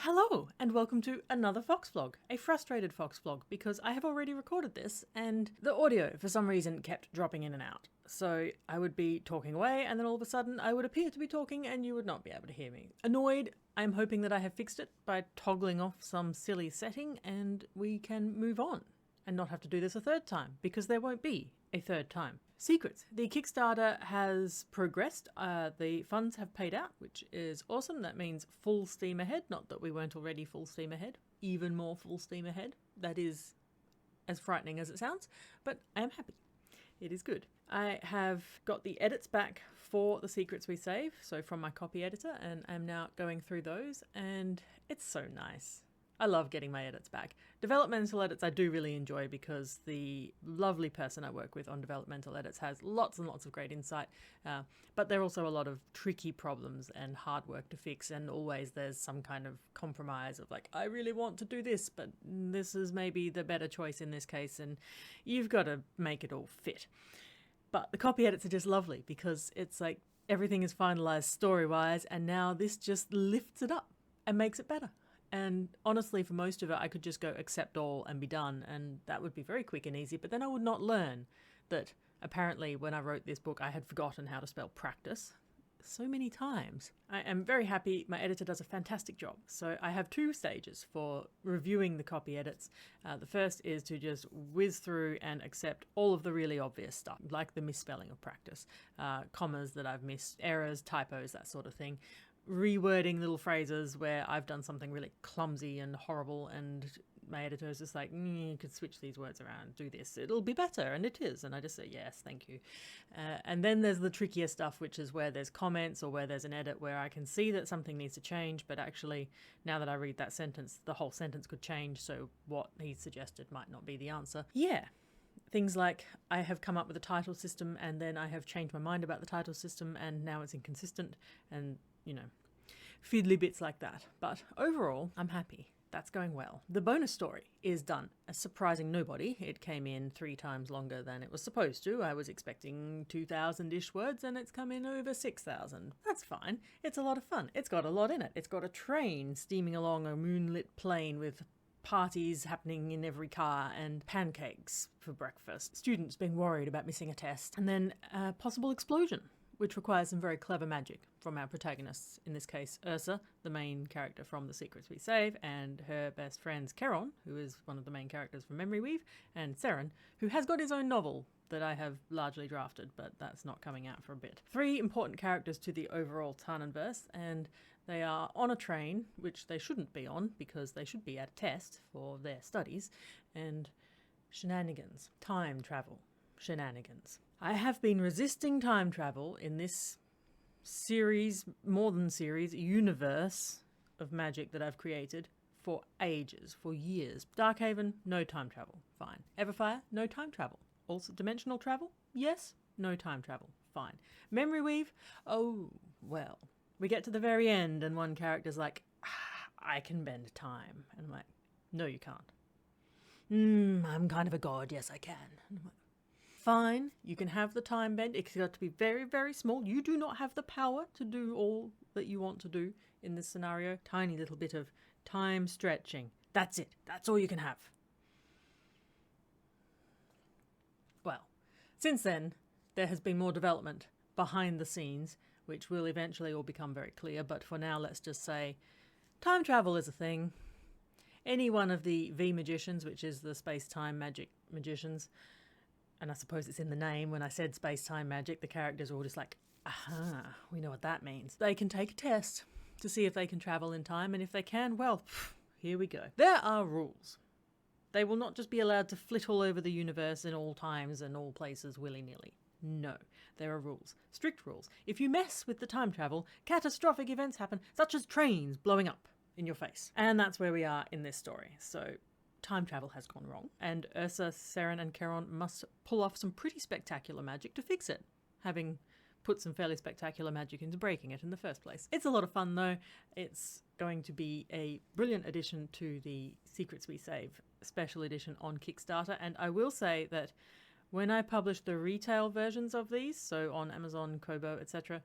Hello, and welcome to another Fox vlog, a frustrated Fox vlog, because I have already recorded this, and the audio, for some reason, kept dropping in and out. So I would be talking away, and then all of a sudden I would appear to be talking, and you would not be able to hear me. Annoyed, I'm hoping that I have fixed it by toggling off some silly setting, and we can move on, and not have to do this a third time, because there won't be a third time. Secrets. The Kickstarter has progressed. The funds have paid out, which is awesome. That means full steam ahead. Not that we weren't already full steam ahead. Even more full steam ahead. That is as frightening as it sounds, but I am happy. It is good. I have got the edits back for the secrets we save, so from my copy editor, and I'm now going through those, and it's so nice. I love getting my edits back. Developmental edits I do really enjoy because the lovely person I work with on developmental edits has lots and lots of great insight, but there are also a lot of tricky problems and hard work to fix, and always there's some kind of compromise of like, I really want to do this, but this is maybe the better choice in this case, and you've got to make it all fit. But the copy edits are just lovely because it's like everything is finalized story-wise, and now this just lifts it up and makes it better. And honestly, for most of it, I could just go accept all and be done, and that would be very quick and easy, but then I would not learn that apparently when I wrote this book, I had forgotten how to spell practice so many times. I am very happy. My editor does a fantastic job. So I have two stages for reviewing the copy edits. The first is to just whiz through and accept all of the really obvious stuff, like the misspelling of practice, commas that I've missed, errors, typos, that sort of thing. Rewording little phrases where I've done something really clumsy and horrible, and my editor is just like, you could switch these words around, do this, it'll be better, and it is, and I just say yes, thank you. And then there's the trickier stuff, which is where there's comments or where there's an edit where I can see that something needs to change, but actually now that I read that sentence, the whole sentence could change, so what he suggested might not be the answer. Yeah. Things like I have come up with a title system and then I have changed my mind about the title system and now it's inconsistent, and you know, fiddly bits like that. But overall, I'm happy. That's going well. The bonus story is done. A surprising nobody. It came in 3 times longer than it was supposed to. I was expecting 2,000-ish words and it's come in over 6,000. That's fine. It's a lot of fun. It's got a lot in it. It's got a train steaming along a moonlit plain with parties happening in every car and pancakes for breakfast. Students being worried about missing a test. And then a possible explosion, which requires some very clever magic from our protagonists, in this case Ursa, the main character from The Secrets We Save, and her best friends Charon, who is one of the main characters from Memory Weave, and Seren, who has got his own novel that I have largely drafted, but that's not coming out for a bit. 3 important characters to the overall Tarnanverse, and they are on a train, which they shouldn't be on because they should be at a test for their studies, and shenanigans, time travel. Shenanigans. I have been resisting time travel in this series, more than series, universe of magic that I've created for ages, for years. Darkhaven, no time travel, fine. Everfire, no time travel. Also dimensional travel, yes, no time travel, fine. Memory Weave, oh, well. We get to the very end and one character's like, I can bend time. And I'm like, no you can't. I'm kind of a god, yes I can. And I'm like, fine, you can have the time bend. It's got to be very, very small. You do not have the power to do all that you want to do in this scenario. Tiny little bit of time stretching. That's it. That's all you can have. Well, since then, there has been more development behind the scenes, which will eventually all become very clear. But for now, let's just say time travel is a thing. Any one of the V magicians, which is the space-time magic magicians, and I suppose it's in the name. When I said space-time magic, the characters are all just like, aha, we know what that means. They can take a test to see if they can travel in time, and if they can, well, here we go. There are rules. They will not just be allowed to flit all over the universe in all times and all places willy-nilly. No, there are rules. Strict rules. If you mess with the time travel, catastrophic events happen, such as trains blowing up in your face. And that's where we are in this story. So time travel has gone wrong, and Ursa, Seren and Charon must pull off some pretty spectacular magic to fix it, having put some fairly spectacular magic into breaking it in the first place. It's a lot of fun though. It's going to be a brilliant addition to the Secrets We Save special edition on Kickstarter, and I will say that when I publish the retail versions of these, so on Amazon, Kobo, etc.,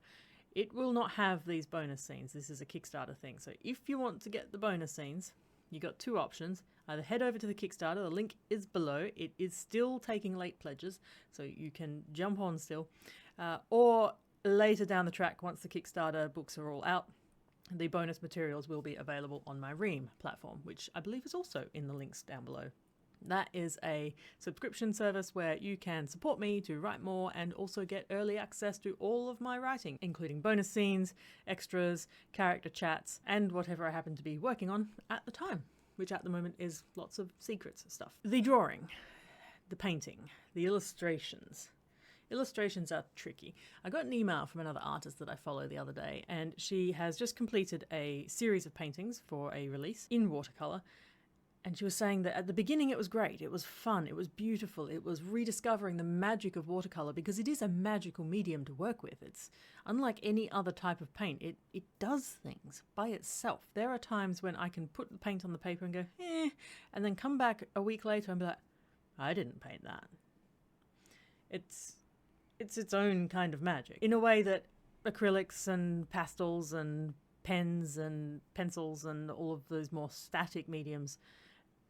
it will not have these bonus scenes. This is a Kickstarter thing. So if you want to get the bonus scenes, you got two options. Either head over to the Kickstarter, the link is below. It is still taking late pledges, so you can jump on still. Or later down the track, once the Kickstarter books are all out, the bonus materials will be available on my Ream platform, which I believe is also in the links down below. That is a subscription service where you can support me to write more and also get early access to all of my writing, including bonus scenes, extras, character chats, and whatever I happen to be working on at the time, which at the moment is lots of secrets stuff. The drawing, the painting, the illustrations. Illustrations are tricky. I got an email from another artist that I follow the other day, and she has just completed a series of paintings for a release in watercolor. And she was saying that at the beginning it was great, it was fun, it was beautiful, it was rediscovering the magic of watercolor, because it is a magical medium to work with. It's unlike any other type of paint. It does things by itself. There are times when I can put the paint on the paper and go, and then come back a week later and be like, I didn't paint that. It's its own kind of magic, in a way that acrylics and pastels and pens and pencils and all of those more static mediums,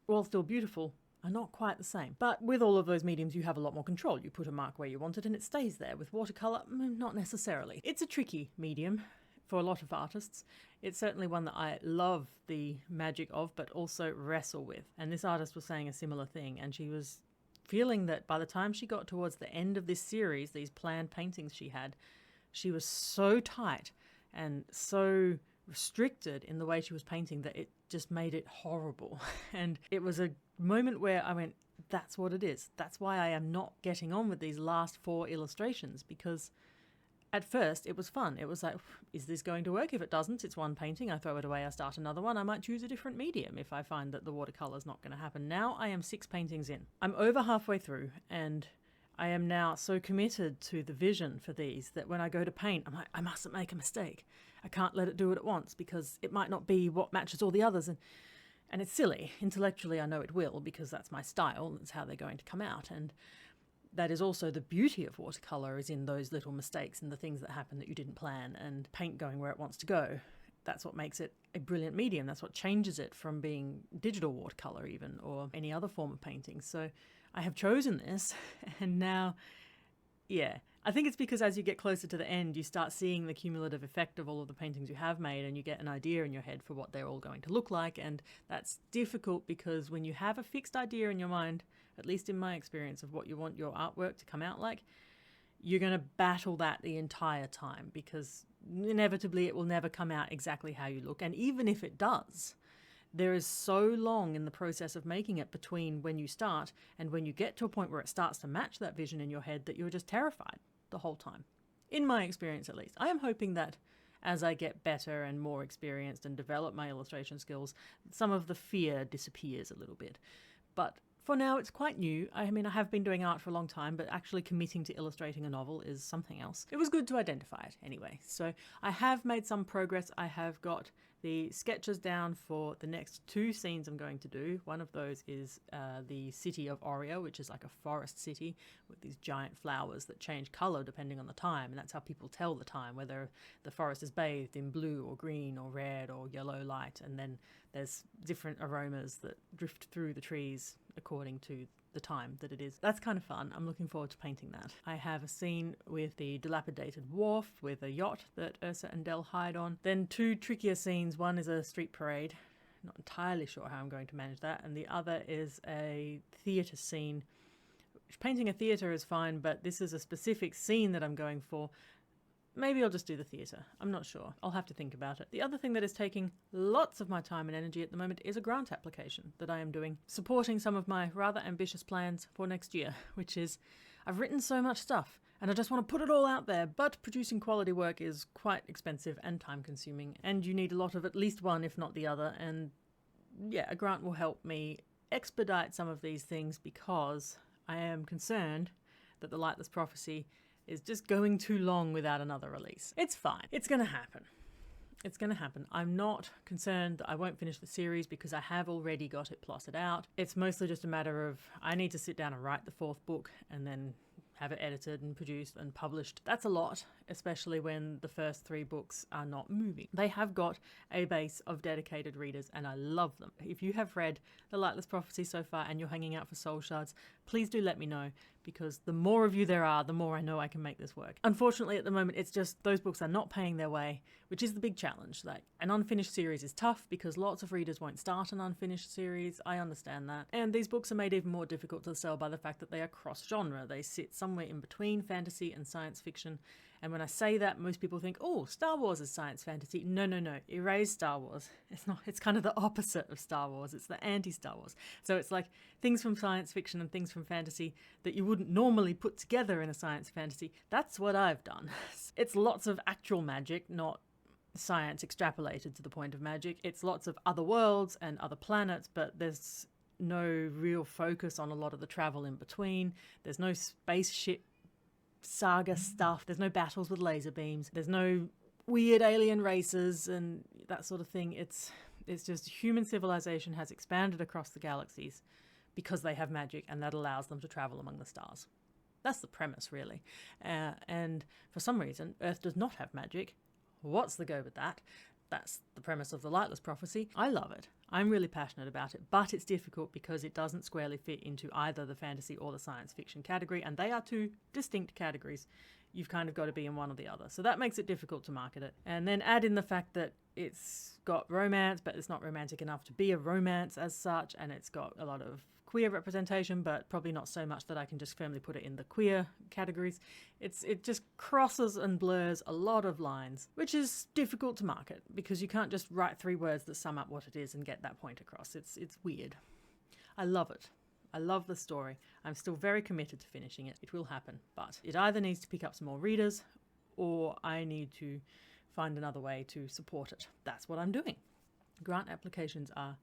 while still beautiful, are not quite the same. But with all of those mediums, you have a lot more control. You put a mark where you want it and it stays there. With watercolor, not necessarily. It's a tricky medium for a lot of artists. It's certainly one that I love the magic of, but also wrestle with. And this artist was saying a similar thing, and she was feeling that by the time she got towards the end of this series, these planned paintings she had, she was so tight and so restricted in the way she was painting that it just made it horrible. And it was a moment where I went, that's what it is. That's why I am not getting on with these last 4 illustrations, because at first it was fun. It was like, is this going to work? If it doesn't, it's one painting. I throw it away, I start another one. I might choose a different medium if I find that the watercolor is not going to happen. Now I am 6 paintings in. I'm over halfway through, and I am now so committed to the vision for these that when I go to paint, I'm like, I mustn't make a mistake. I can't let it do it at once, because it might not be what matches all the others. And it's silly. Intellectually, I know it will, because that's my style. That's how they're going to come out. And that is also the beauty of watercolor, is in those little mistakes and the things that happen that you didn't plan, and paint going where it wants to go. That's what makes it a brilliant medium. That's what changes it from being digital watercolor even, or any other form of painting. So I have chosen this, and now, I think it's because as you get closer to the end, you start seeing the cumulative effect of all of the paintings you have made, and you get an idea in your head for what they're all going to look like. And that's difficult, because when you have a fixed idea in your mind, at least in my experience, of what you want your artwork to come out like, you're going to battle that the entire time, because inevitably it will never come out exactly how you look. And even if it does, there is so long in the process of making it between when you start and when you get to a point where it starts to match that vision in your head, that you're just terrified the whole time. In my experience, at least. I am hoping that as I get better and more experienced and develop my illustration skills, some of the fear disappears a little bit. But for now, it's quite new. I mean, I have been doing art for a long time, but actually committing to illustrating a novel is something else. It was good to identify it anyway. So I have made some progress. I have got the sketches down for the next 2 scenes I'm going to do. One of those is the city of Oria, which is like a forest city with these giant flowers that change colour depending on the time. And that's how people tell the time, whether the forest is bathed in blue or green or red or yellow light. And then there's different aromas that drift through the trees according to the time that it is. That's kind of fun. I'm looking forward to painting that. I have a scene with the dilapidated wharf with a yacht that Ursa and Del hide on. Then 2 trickier scenes. One is a street parade. Not entirely sure how I'm going to manage that. And the other is a theatre scene. Painting a theatre is fine, but this is a specific scene that I'm going for. Maybe I'll just do the theatre. I'm not sure. I'll have to think about it. The other thing that is taking lots of my time and energy at the moment is a grant application that I am doing, supporting some of my rather ambitious plans for next year, which is, I've written so much stuff and I just want to put it all out there, but producing quality work is quite expensive and time consuming, and you need a lot of at least one, if not the other. And a grant will help me expedite some of these things, because I am concerned that the Lightless Prophecy is just going too long without another release. It's fine. It's going to happen. It's going to happen. I'm not concerned that I won't finish the series, because I have already got it plotted out. It's mostly just a matter of, I need to sit down and write the 4th book and then have it edited and produced and published. That's a lot, especially when the first 3 books are not moving. They have got a base of dedicated readers and I love them. If you have read The Lightless Prophecy so far and you're hanging out for Soulshards, please do let me know, because the more of you there are, the more I know I can make this work. Unfortunately, at the moment, it's just those books are not paying their way, which is the big challenge. Like, an unfinished series is tough because lots of readers won't start an unfinished series. I understand that. And these books are made even more difficult to sell by the fact that they are cross-genre. They sit somewhere in between fantasy and science fiction. And when I say that, most people think, oh, Star Wars is science fantasy. No, no, no. Erase Star Wars. It's not. It's kind of the opposite of Star Wars. It's the anti-Star Wars. So it's like things from science fiction and things from fantasy that you wouldn't normally put together in a science fantasy. That's what I've done. It's lots of actual magic, not science extrapolated to the point of magic. It's lots of other worlds and other planets, but there's no real focus on a lot of the travel in between. There's no spaceship saga stuff. There's no battles with laser beams. There's no weird alien races and that sort of thing. It's just human civilization has expanded across the galaxies because they have magic, and that allows them to travel among the stars. That's the premise, really. And for some reason, Earth does not have magic. What's the go with that? That's the premise of the Lightless Prophecy. I love it. I'm really passionate about it, but it's difficult because it doesn't squarely fit into either the fantasy or the science fiction category, and they are 2 distinct categories. You've kind of got to be in one or the other. So that makes it difficult to market it. And then add in the fact that it's got romance, but it's not romantic enough to be a romance as such, and it's got a lot of queer representation, but probably not so much that I can just firmly put it in the queer categories. It just crosses and blurs a lot of lines, which is difficult to market because you can't just write 3 words that sum up what it is and get that point across. It's weird. I love it. I love the story. I'm still very committed to finishing it. It will happen, but it either needs to pick up some more readers or I need to find another way to support it. That's what I'm doing. Grant applications are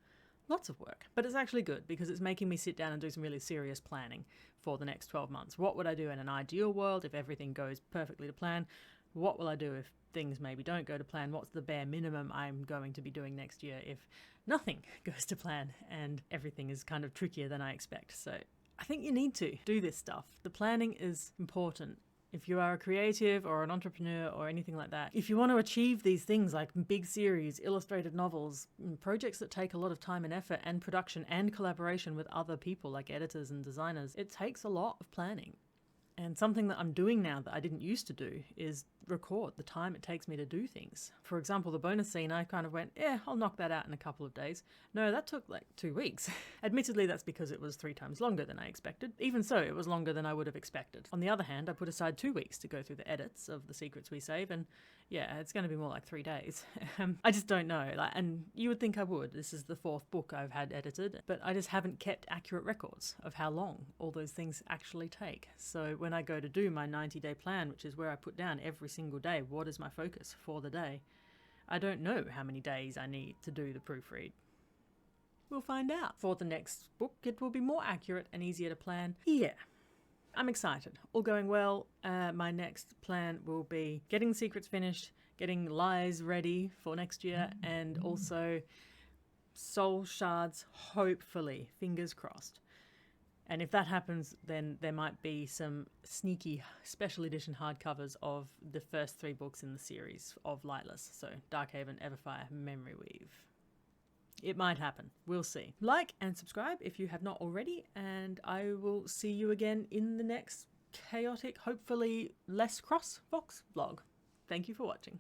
lots of work, but it's actually good because it's making me sit down and do some really serious planning for the next 12 months. What would I do in an ideal world if everything goes perfectly to plan? What will I do if things maybe don't go to plan? What's the bare minimum I'm going to be doing next year if nothing goes to plan and everything is kind of trickier than I expect? So I think you need to do this stuff. The planning is important. If you are a creative or an entrepreneur or anything like that, if you want to achieve these things like big series, illustrated novels, projects that take a lot of time and effort and production and collaboration with other people like editors and designers, it takes a lot of planning. And something that I'm doing now that I didn't used to do is record the time it takes me to do things. For example, the bonus scene, I kind of went, yeah, I'll knock that out in a couple of days. No, that took like 2 weeks. Admittedly, that's because it was 3 times longer than I expected. Even so, it was longer than I would have expected. On the other hand, I put aside 2 weeks to go through the edits of The Secrets We Save, and yeah, it's going to be more like 3 days. I just don't know. And you would think I would. This is the 4th book I've had edited, but I just haven't kept accurate records of how long all those things actually take. So when I go to do my 90-day plan, which is where I put down every single day what is my focus for the day, I don't know how many days I need to do the proofread. We'll find out. For the next book, it will be more accurate and easier to plan. Yeah. I'm excited. All going well. My next plan will be getting the secrets finished, getting Lies ready for next year, and also Soulshards, hopefully, fingers crossed. And if that happens, then there might be some sneaky special edition hardcovers of the first 3 books in the series of Lightless. So Darkhaven, Everfire Memory Weave. It might happen. We'll see. Like and subscribe if you have not already, and I will see you again in the next chaotic, hopefully less cross Vox vlog. Thank you for watching.